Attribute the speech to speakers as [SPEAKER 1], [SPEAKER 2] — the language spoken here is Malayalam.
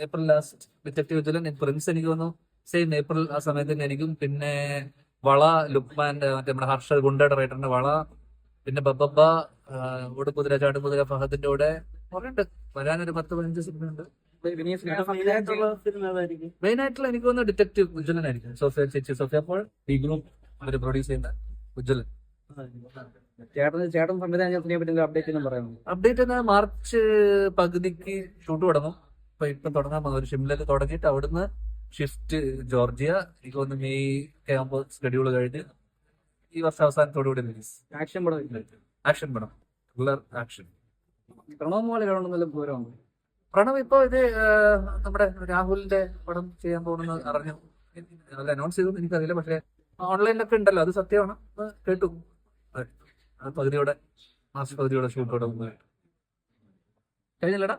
[SPEAKER 1] April last detective വിജിലൻ. പ്രിൻസ് എനിക്ക് തോന്നുന്നു സെയിം ഏപ്രിൽ ആ സമയത്ത് തന്നെ എനിക്കും. പിന്നെ വള, ലുക്മാന്റെ മറ്റേ നമ്മുടെ ഹർഷ ഗുണ്ടയുടെ റൈറ്ററിന്റെ വള, പിന്നെ ബബ്ബ, ഓടുകുതിര ചാടുകുതിര ഫഹദിന്റെ കൂടെ കുറെ ഉണ്ട്. വരാനൊരു 10-15 സിനിമയുണ്ട്. മെയിൻ ആയിട്ടുള്ള എനിക്ക് തോന്നുന്നു ഡിറ്റക്റ്റീവ് ഉജ്വലൻ ആയിരിക്കും. സോഫിയ ചേച്ചി, സോഫിയ പോൾ, ഡി ഗ്രൂപ്പ് അവര് പ്രൊഡ്യൂസ് ചെയ്യുന്ന ഉജ്വലൻ.
[SPEAKER 2] ചേട്ടൻ സംവിധാനത്തിനെ പറ്റി അപ്ഡേറ്റ് ഒന്നും പറയാമോ?
[SPEAKER 1] അപ്ഡേറ്റ് എന്നാൽ മാർച്ച് പകുതിക്ക് ഷൂട്ട് തുടങ്ങും. ഇപ്പൊ തുടങ്ങാൻ പോകുന്നത് ഷിംലയിൽ തുടങ്ങിയിട്ട് അവിടുന്ന് ഷിഫ്റ്റ് ജോർജിയ. എനിക്ക് തോന്നുന്നു മെയ് ഒക്കെ ആകുമ്പോൾ ഷെഡ്യൂൾ കഴിഞ്ഞ് ഈ വർഷം അവസാനത്തോടുകൂടി റിലീസ്.
[SPEAKER 2] ആക്ഷൻ പടം,
[SPEAKER 1] ആക്ഷൻ പടം, ത്രില്ലർ ആക്ഷൻ.
[SPEAKER 2] പ്രണവ് മോളെ കാണുന്ന പൂരമാണ്.
[SPEAKER 1] പ്രണവ് ഇപ്പൊ ഇത് നമ്മുടെ രാഹുലിന്റെ പടം ചെയ്യാൻ പോകുന്നത് അറിഞ്ഞു. അത് അനൗൺസ് ചെയ്തു എനിക്കറിയില്ല, പക്ഷെ ഓൺലൈനിലൊക്കെ ഉണ്ടല്ലോ, അത് സത്യമാണ് കേട്ടു. പകുതിയോടെ മാർച്ച് പകുതിയോടെ ഷൂട്ടോടെ കഴിഞ്ഞില്ലടാ.